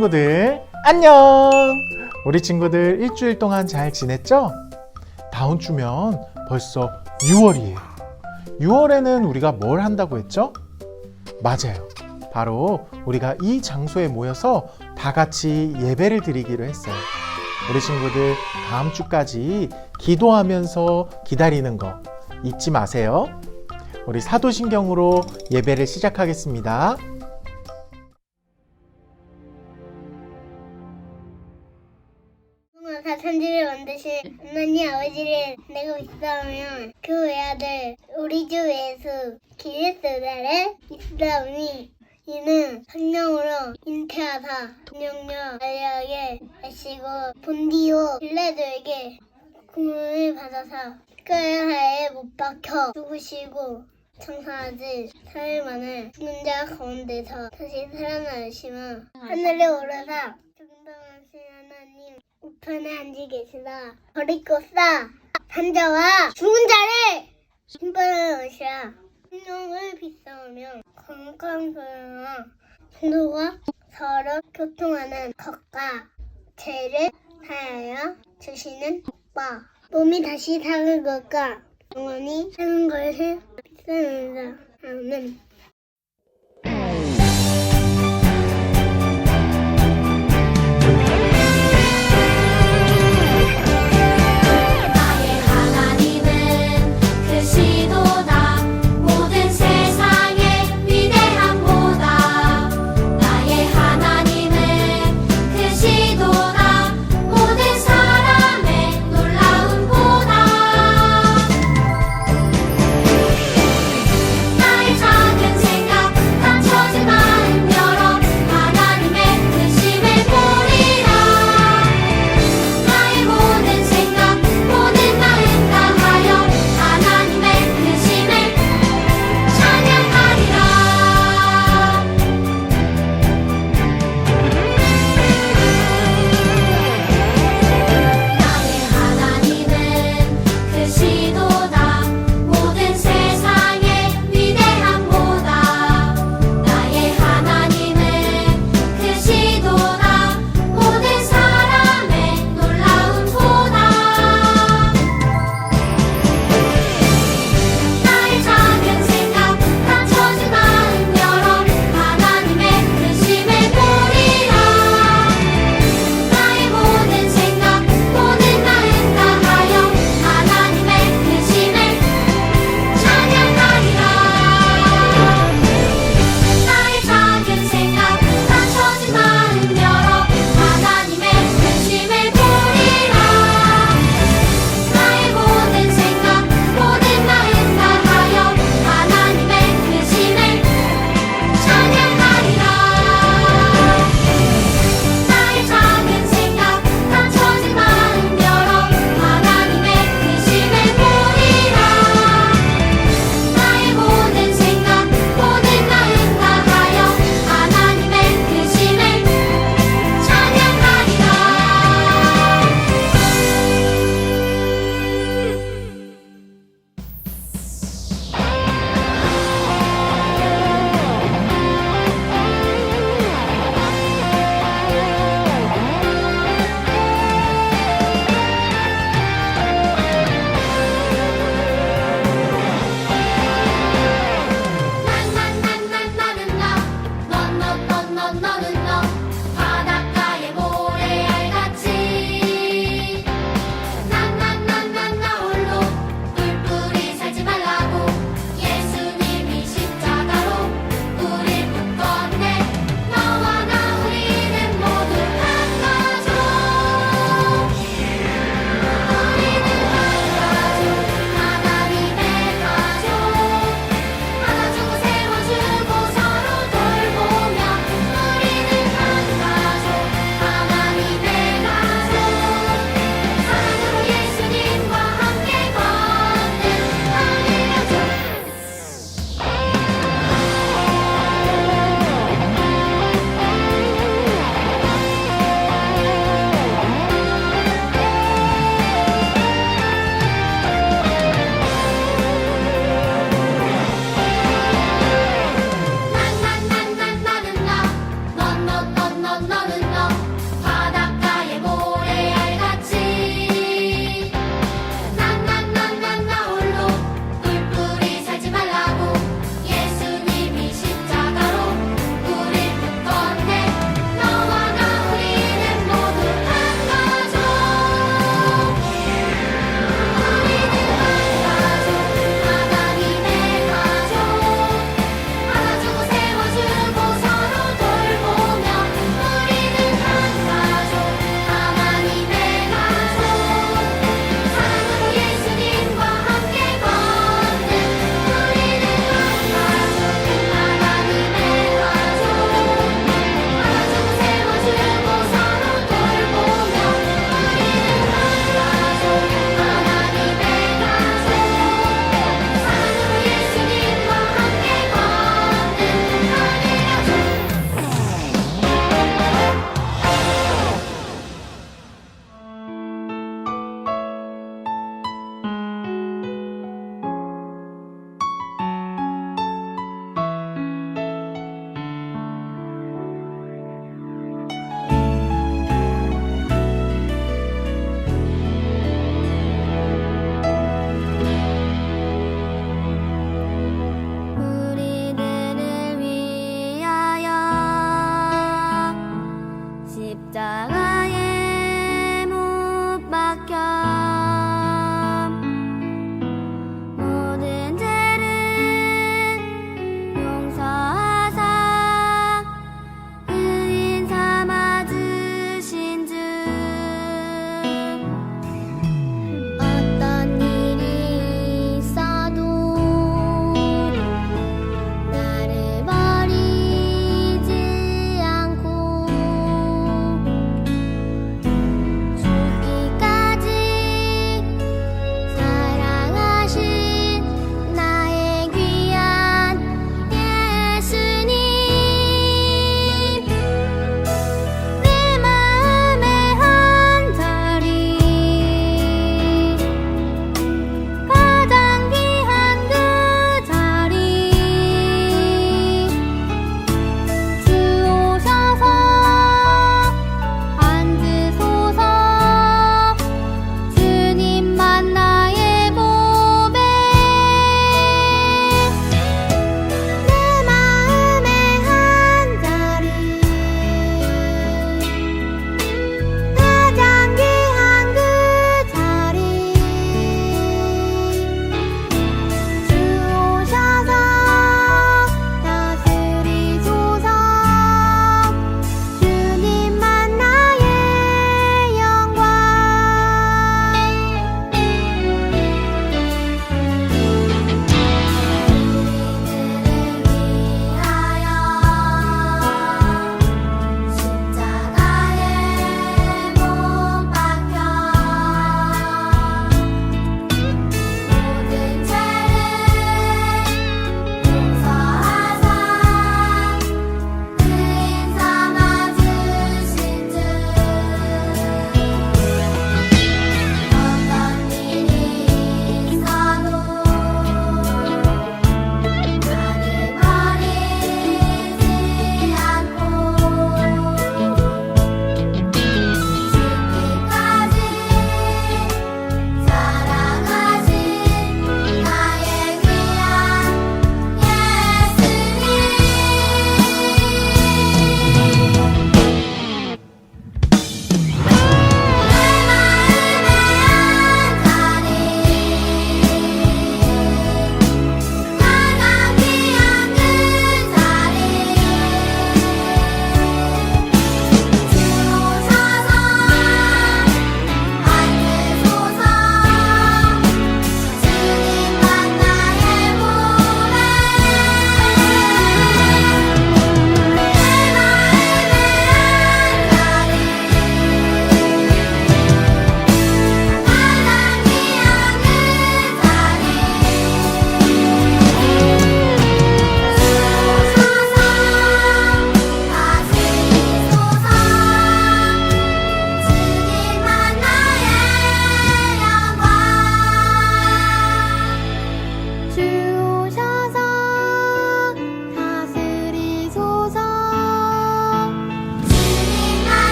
친구들 안녕! 우리 친구들 일주일 동안 잘 지냈죠? 다음 주면 벌써 6월이에요. 6월에는 우리가 뭘 한다고 했죠? 맞아요. 바로 우리가 이 장소에 모여서 다 같이 예배를 드리기로 했어요. 우리 친구들 다음 주까지 기도하면서 기다리는 거 잊지 마세요. 우리 사도신경으로 예배를 시작하겠습니다. 다 천지를 만드신 하나님 아버지를 내가 믿사오며 그 외아들 우리 주 예수 그리스도를 믿사오니 이는 성령으로 잉태하사 동정녀 마리아에게 하시고 본디오 빌라도에게 공을 받아사 십자가에 못 박혀 죽으시고 장사하지 4일 만에 죽은 자 가운데서 다시 살아나시며 하늘에 오르사 정당하신 하나님 우편에 앉아 계시다. 버리고 싸 산자와 죽은 자를 심판하시라. 성령을 빗싸우며 건강한 소리와 성도가 서로 교통하는 것과 죄를 사하여 주시는 바 몸이 다시 사는 것과 영원히 사는 것을 빗싸는다. 아멘. 작은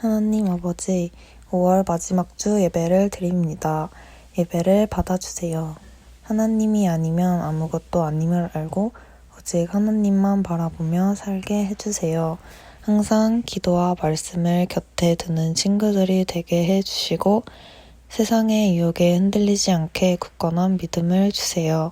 하나님 아버지, 5월 마지막 주 예배를 드립니다. 예배를 받아주세요. 하나님이 아니면 아무것도 아님을 알고 오직 하나님만 바라보며 살게 해주세요. 항상 기도와 말씀을 곁에 두는 친구들이 되게 해주시고 세상의 유혹에 흔들리지 않게 굳건한 믿음을 주세요.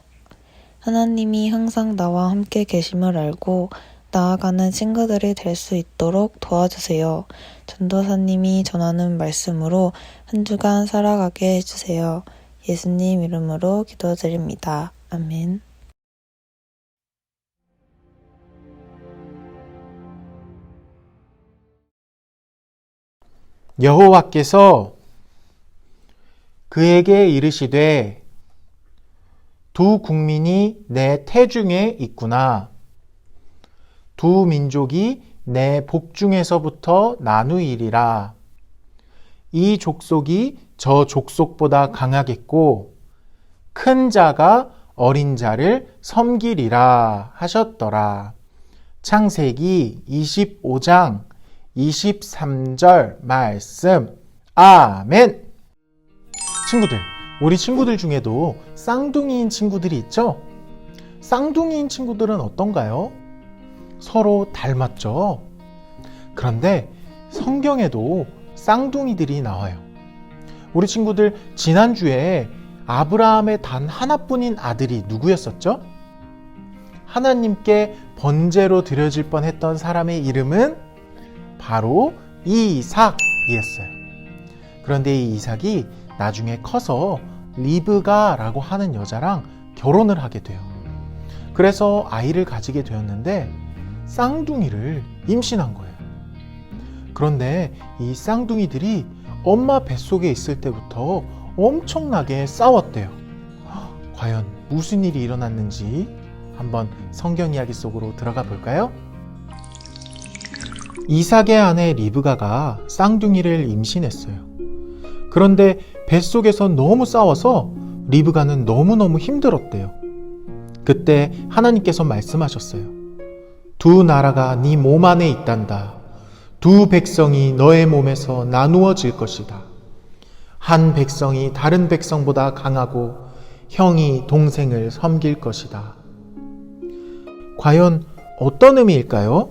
하나님이 항상 나와 함께 계심을 알고 나아가는 친구들이 될 수 있도록 도와주세요. 전도사님이 전하는 말씀으로 한 주간 살아가게 해주세요. 예수님 이름으로 기도드립니다. 아멘. 여호와께서 그에게 이르시되 두 국민이 내 태중에 있구나. 두 민족이 내 복중에서부터 나누이리라. 이 족속이 저 족속보다 강하겠고 큰 자가 어린 자를 섬기리라 하셨더라. 창세기 25장 23절 말씀. 아멘. 친구들, 우리 친구들 중에도 쌍둥이인 친구들이 있죠? 쌍둥이인 친구들은 어떤가요? 서로 닮았죠? 그런데 성경에도 쌍둥이들이 나와요. 우리 친구들 지난주에 아브라함의 단 하나뿐인 아들이 누구였었죠? 하나님께 번제로 드려질 뻔했던 사람의 이름은 바로 이삭이었어요. 그런데 이 이삭이 나중에 커서 리브가라고 하는 여자랑 결혼을 하게 돼요. 그래서 아이를 가지게 되었는데 쌍둥이를 임신한 거예요. 그런데 이 쌍둥이들이 엄마 뱃속에 있을 때부터 엄청나게 싸웠대요. 과연 무슨 일이 일어났는지 한번 성경 이야기 속으로 들어가 볼까요? 이삭의 아내 리브가가 쌍둥이를 임신했어요. 그런데 뱃속에서 너무 싸워서 리브가는 너무너무 힘들었대요. 그때 하나님께서 말씀하셨어요. 두 나라가 네 몸 안에 있단다. 두 백성이 너의 몸에서 나누어질 것이다. 한 백성이 다른 백성보다 강하고 형이 동생을 섬길 것이다. 과연 어떤 의미일까요?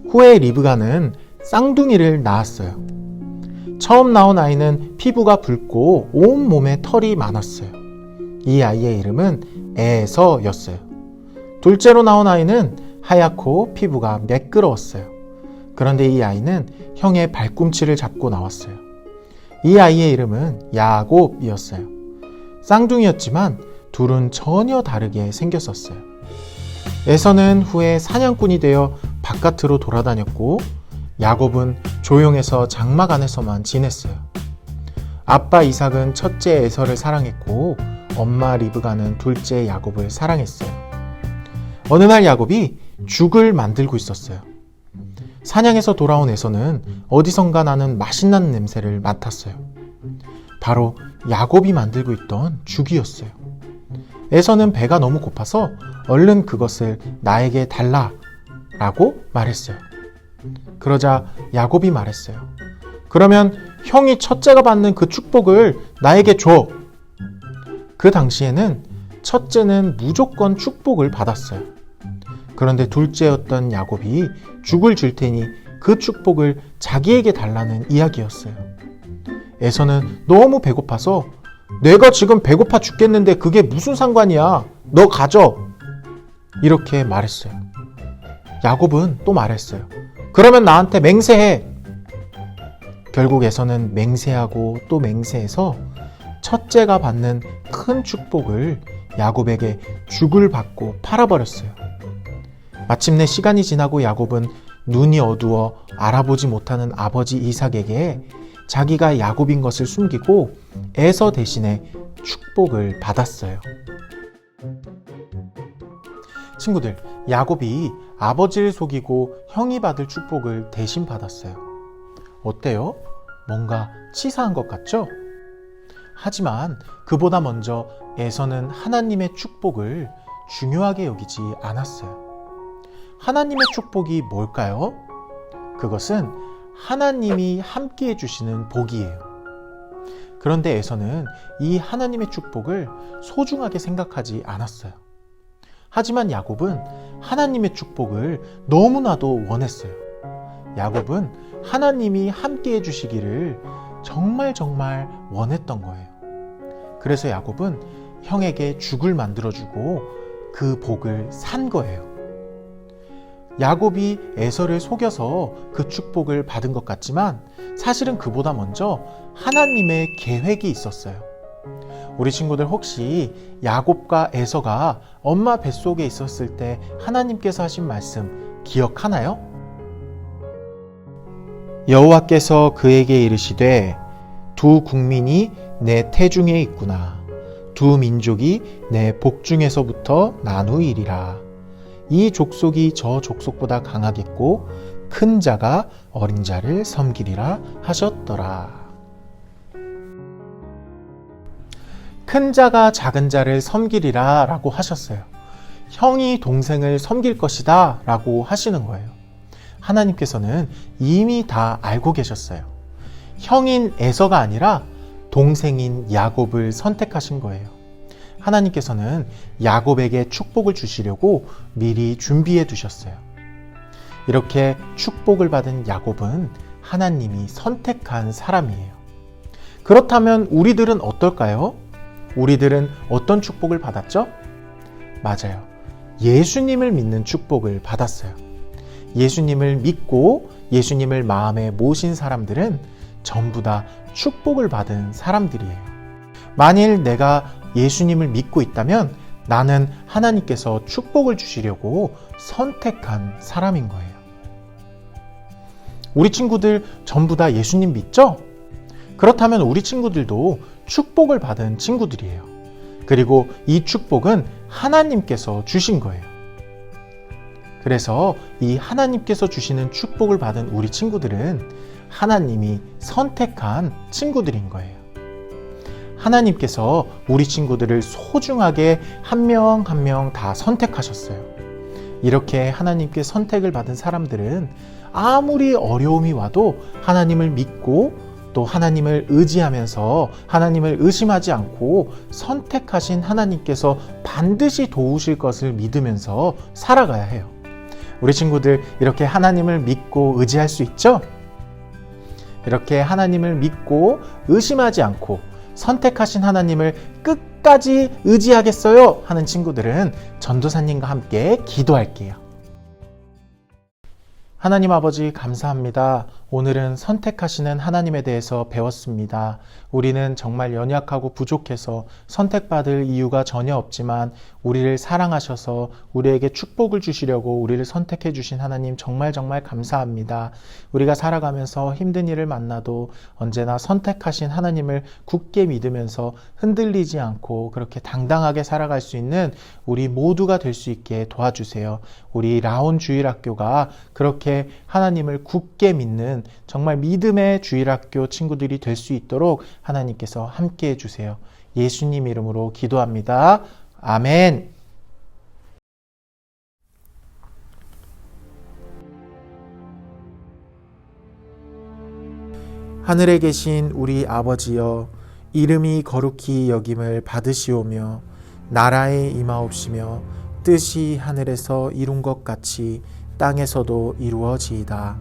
후에 리브가는 쌍둥이를 낳았어요. 처음 나온 아이는 피부가 붉고 온몸에 털이 많았어요. 이 아이의 이름은 에서였어요. 둘째로 나온 아이는 하얗고 피부가 매끄러웠어요. 그런데 이 아이는 형의 발꿈치를 잡고 나왔어요. 이 아이의 이름은 야곱이었어요. 쌍둥이였지만 둘은 전혀 다르게 생겼었어요. 에서는 후에 사냥꾼이 되어 바깥으로 돌아다녔고 야곱은 조용해서 장막 안에서만 지냈어요. 아빠 이삭은 첫째 에서를 사랑했고 엄마 리브가는 둘째 야곱을 사랑했어요. 어느 날 야곱이 죽을 만들고 있었어요. 사냥에서 돌아온 에서는 어디선가 나는 맛있는 냄새를 맡았어요. 바로 야곱이 만들고 있던 죽이었어요. 에서는 배가 너무 고파서 얼른 그것을 나에게 달라라고 말했어요. 그러자 야곱이 말했어요. 그러면 형이 첫째가 받는 그 축복을 나에게 줘. 그 당시에는 첫째는 무조건 축복을 받았어요. 그런데 둘째였던 야곱이 죽을 줄 테니 그 축복을 자기에게 달라는 이야기였어요. 에서는 너무 배고파서 내가 지금 배고파 죽겠는데 그게 무슨 상관이야. 너 가져. 이렇게 말했어요. 야곱은 또 말했어요. 그러면 나한테 맹세해. 결국 에서는 맹세하고 또 맹세해서 첫째가 받는 큰 축복을 야곱에게 죽을 받고 팔아버렸어요. 마침내 시간이 지나고 야곱은 눈이 어두워 알아보지 못하는 아버지 이삭에게 자기가 야곱인 것을 숨기고 에서 대신에 축복을 받았어요. 친구들, 야곱이 아버지를 속이고 형이 받을 축복을 대신 받았어요. 어때요? 뭔가 치사한 것 같죠? 하지만 그보다 먼저 에서는 하나님의 축복을 중요하게 여기지 않았어요. 하나님의 축복이 뭘까요? 그것은 하나님이 함께 해주시는 복이에요. 그런데 에서는 이 하나님의 축복을 소중하게 생각하지 않았어요. 하지만 야곱은 하나님의 축복을 너무나도 원했어요. 야곱은 하나님이 함께 해주시기를 정말 원했던 거예요. 그래서 야곱은 형에게 죽을 만들어주고 그 복을 산 거예요. 야곱이 에서를 속여서 그 축복을 받은 것 같지만 사실은 그보다 먼저 하나님의 계획이 있었어요. 우리 친구들 혹시 야곱과 에서가 엄마 뱃속에 있었을 때 하나님께서 하신 말씀 기억하나요? 여호와께서 그에게 이르시되 두 국민이 내 태중에 있구나. 두 민족이 내 복중에서부터 나누이리라. 이 족속이 저 족속보다 강하겠고 큰 자가 어린 자를 섬기리라 하셨더라. 큰 자가 작은 자를 섬기리라 라고 하셨어요. 형이 동생을 섬길 것이다 라고 하시는 거예요. 하나님께서는 이미 다 알고 계셨어요. 형인 에서가 아니라 동생인 야곱을 선택하신 거예요. 하나님께서는 야곱에게 축복을 주시려고 미리 준비해 두셨어요. 이렇게 축복을 받은 야곱은 하나님이 선택한 사람이에요. 그렇다면 우리들은 어떨까요? 우리들은 어떤 축복을 받았죠? 맞아요. 예수님을 믿는 축복을 받았어요. 예수님을 믿고 예수님을 마음에 모신 사람들은 전부 다 축복을 받은 사람들이에요. 만일 내가 예수님을 믿고 있다면 나는 하나님께서 축복을 주시려고 선택한 사람인 거예요. 우리 친구들 전부 다 예수님 믿죠? 그렇다면 우리 친구들도 축복을 받은 친구들이에요. 그리고 이 축복은 하나님께서 주신 거예요. 그래서 이 하나님께서 주시는 축복을 받은 우리 친구들은 하나님이 선택한 친구들인 거예요. 하나님께서 우리 친구들을 소중하게 한 명 한 명 다 선택하셨어요. 이렇게 하나님께 선택을 받은 사람들은 아무리 어려움이 와도 하나님을 믿고 또 하나님을 의지하면서 하나님을 의심하지 않고 선택하신 하나님께서 반드시 도우실 것을 믿으면서 살아가야 해요. 우리 친구들 이렇게 하나님을 믿고 의지할 수 있죠? 이렇게 하나님을 믿고 의심하지 않고 선택하신 하나님을 끝까지 의지하겠어요 하는 친구들은 전도사님과 함께 기도할게요. 하나님 아버지 감사합니다. 오늘은 선택하시는 하나님에 대해서 배웠습니다. 우리는 정말 연약하고 부족해서 선택받을 이유가 전혀 없지만 우리를 사랑하셔서 우리에게 축복을 주시려고 우리를 선택해 주신 하나님 정말 감사합니다. 우리가 살아가면서 힘든 일을 만나도 언제나 선택하신 하나님을 굳게 믿으면서 흔들리지 않고 그렇게 당당하게 살아갈 수 있는 우리 모두가 될 수 있게 도와주세요. 우리 라온 주일학교가 그렇게 하나님을 굳게 믿는 정말 믿음의 주일학교 친구들이 될 수 있도록 하나님께서 함께 해주세요. 예수님 이름으로 기도합니다. 아멘. 하늘에 계신 우리 아버지여, 이름이 거룩히 여김을 받으시오며 나라에 임하옵시며 뜻이 하늘에서 이룬 것 같이 땅에서도 이루어지이다.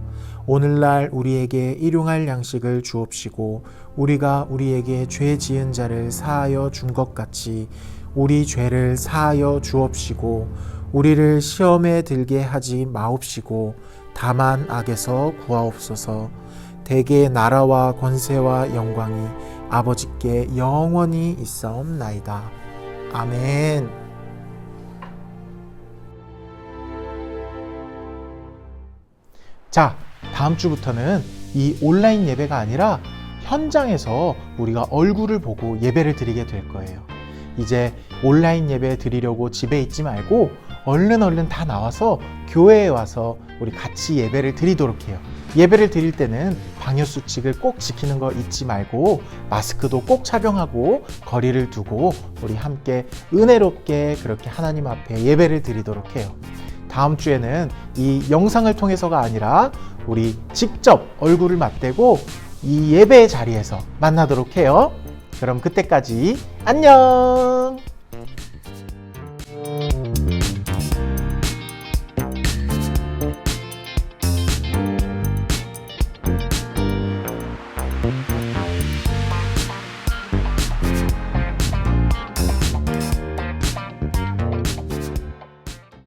오늘날 우리에게 일용할 양식을 주옵시고 우리가 우리에게 죄 지은 자를 사하여 준 것 같이 우리 죄를 사하여 주옵시고 우리를 시험에 들게 하지 마옵시고 다만 악에서 구하옵소서. 대개 나라와 권세와 영광이 아버지께 영원히 있사옵나이다. 아멘. 자, 다음 주부터는 이 온라인 예배가 아니라 현장에서 우리가 얼굴을 보고 예배를 드리게 될 거예요. 이제 온라인 예배 드리려고 집에 있지 말고 얼른 다 나와서 교회에 와서 우리 같이 예배를 드리도록 해요. 예배를 드릴 때는 방역수칙을 꼭 지키는 거 잊지 말고 마스크도 꼭 착용하고 거리를 두고 우리 함께 은혜롭게 그렇게 하나님 앞에 예배를 드리도록 해요. 다음 주에는 이 영상을 통해서가 아니라 우리 직접 얼굴을 맞대고 이 예배 자리에서 만나도록 해요. 그럼 그때까지 안녕!